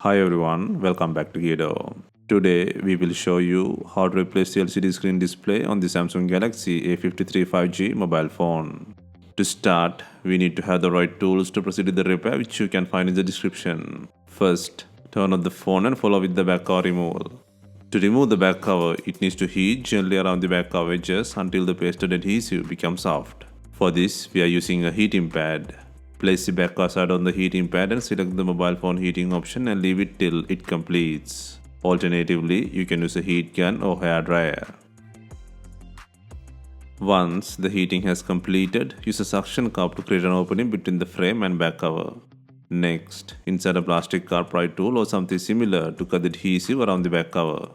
Hi everyone, welcome back to DYOR. Today we will show you how to replace the LCD screen display on the Samsung Galaxy A53 5G mobile phone. To start, we need to have the right tools to proceed with the repair, which you can find in the description. First, turn on the phone and follow with the back cover removal. To remove the back cover, it needs to heat gently around the back cover edges until the pasted adhesive becomes soft. For this, we are using a heating pad. Place the back cover side on the heating pad and select the mobile phone heating option and leave it till it completes. Alternatively, you can use a heat gun or hair dryer. Once the heating has completed, use a suction cup to create an opening between the frame and back cover. Next, insert a plastic car pry tool or something similar to cut the adhesive around the back cover.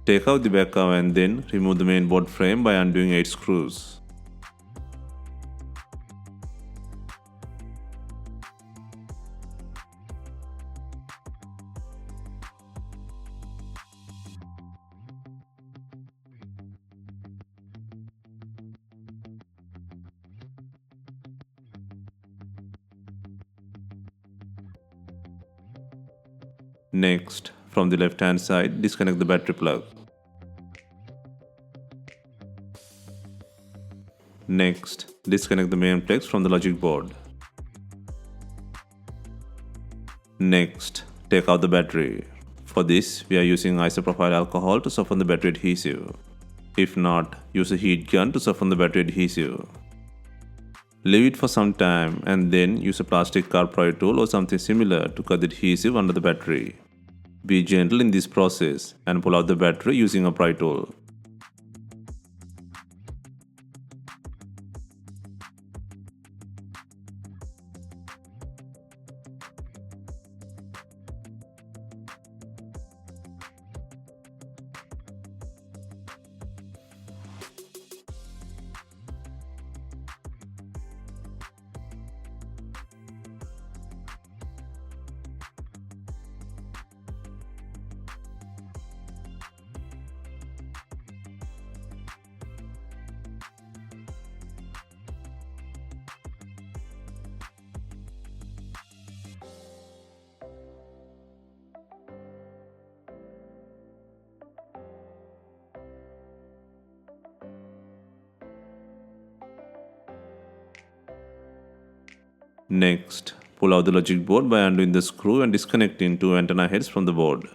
Take out the back cover and then remove the main board frame by undoing 8 screws. Next, from the left hand side, disconnect the battery plug. Next, disconnect the main plugs from the logic board. Next, take out the battery. For this, we are using isopropyl alcohol to soften the battery adhesive. If not, use a heat gun to soften the battery adhesive. Leave it for some time and then use a plastic car pry tool or something similar to cut the adhesive under the battery. Be gentle in this process and pull out the battery using a pry tool. Next, pull out the logic board by undoing the screw and disconnecting two antenna heads from the board.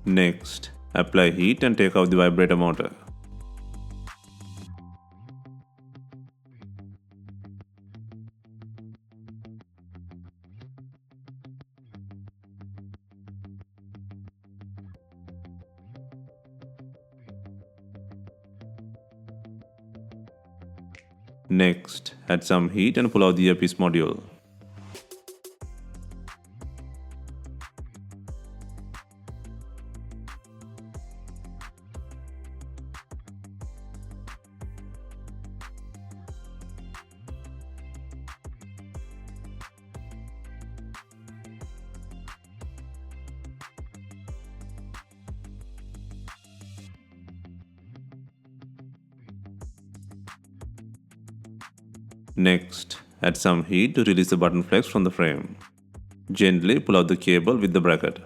Next, apply heat and take out the vibrator motor. Next, add some heat and pull out the earpiece module. Next, add some heat to release the button flex from the frame. Gently pull out the cable with the bracket.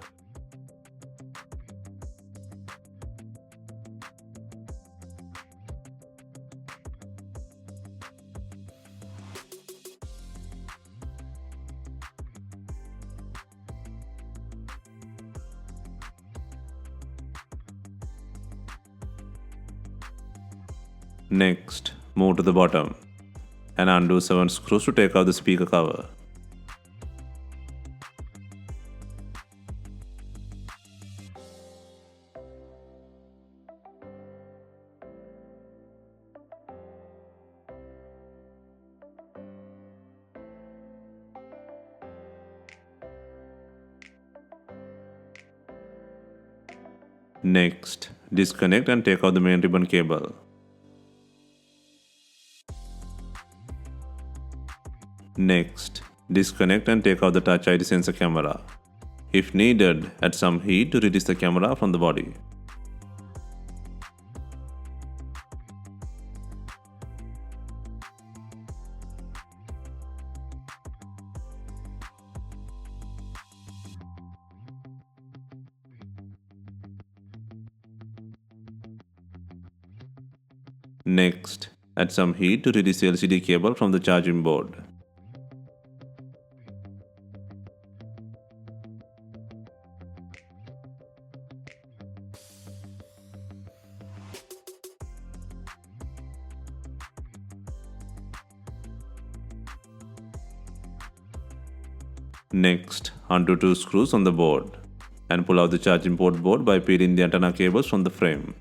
Next, move to the bottom and undo 7 screws to take out the speaker cover. Next, disconnect and take out the main ribbon cable. Next, disconnect and take out the Touch ID sensor camera. If needed, add some heat to release the camera from the body. Next, add some heat to release the LCD cable from the charging board. Next, undo 2 screws on the board and pull out the charging port board by peeling the antenna cables from the frame.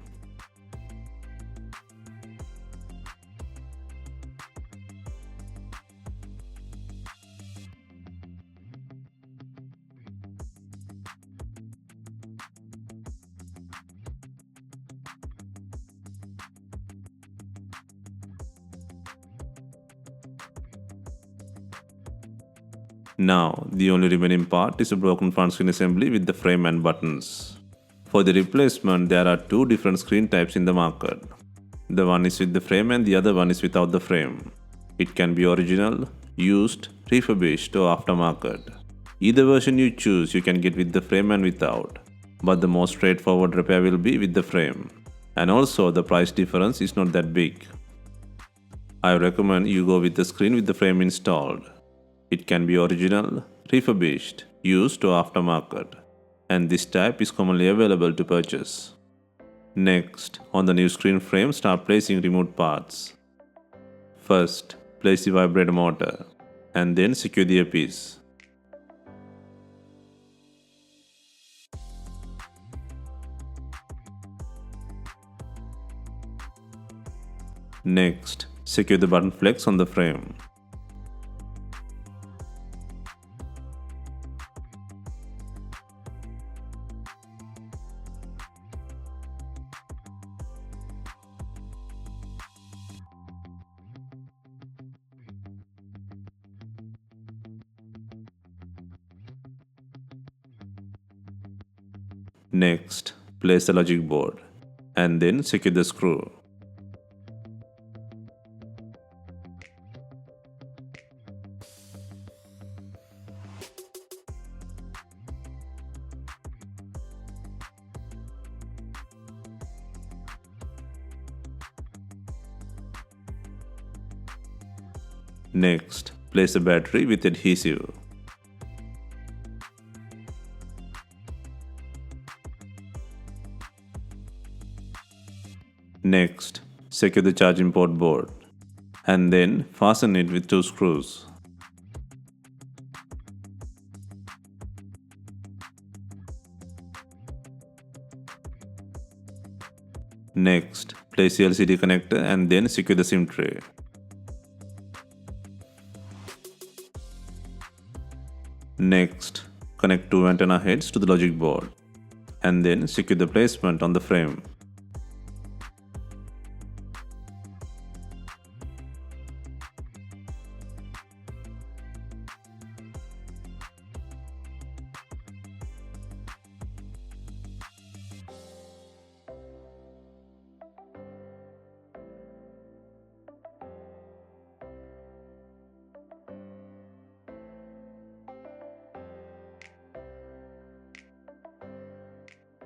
Now, the only remaining part is a broken front screen assembly with the frame and buttons. For the replacement, there are 2 different screen types in the market. The one is with the frame and the other one is without the frame. It can be original, used, refurbished or aftermarket. Either version you choose, you can get with the frame and without. But the most straightforward repair will be with the frame. And also, the price difference is not that big. I recommend you go with the screen with the frame installed. It can be original, refurbished, used or aftermarket, and this type is commonly available to purchase. Next, on the new screen frame, start placing removed parts. First, place the vibrator motor, and then secure the earpiece. Next, secure the button flex on the frame. Next, place the logic board and then secure the screw. Next, place the battery with adhesive. Next, secure the charging port board and then fasten it with 2 screws. Next, place the LCD connector and then secure the SIM tray. Next, connect 2 antenna heads to the logic board and then secure the placement on the frame.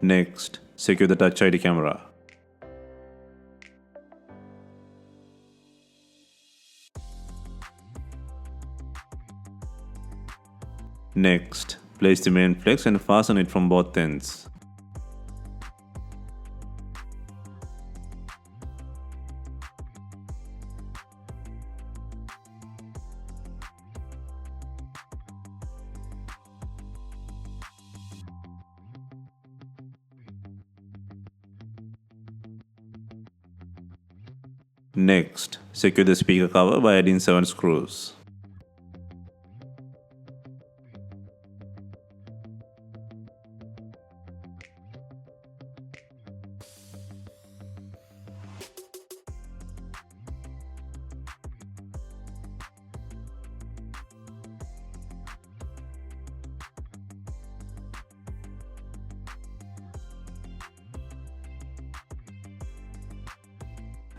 Next, secure the Touch ID camera. Next, place the main flex and fasten it from both ends. Next, secure the speaker cover by adding 7 screws.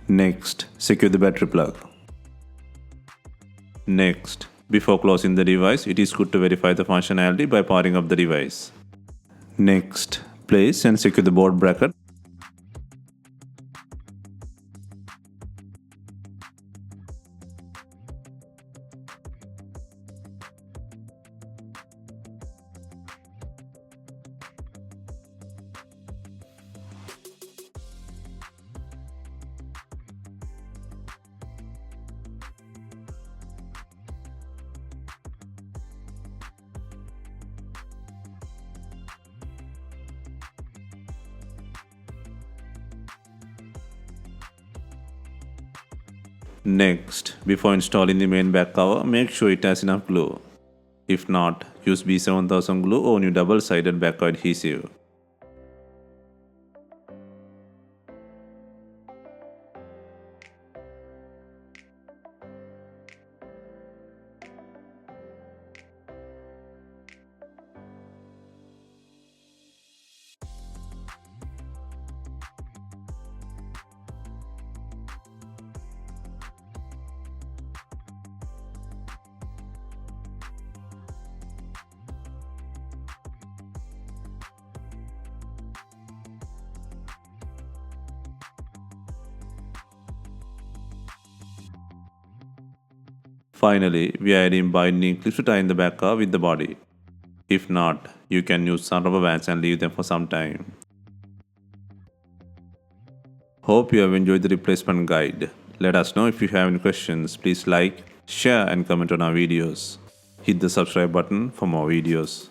Next, secure the battery plug. Next, before closing the device, it is good to verify the functionality by powering up the device. Next, place and secure the board bracket. Next, before installing the main back cover, make sure it has enough glue. If not, use B7000 glue or new double-sided back adhesive. Finally, we are adding binding clips to tie in the back cover with the body. If not, you can use some rubber bands and leave them for some time. Hope you have enjoyed the replacement guide. Let us know if you have any questions. Please like, share and comment on our videos. Hit the subscribe button for more videos.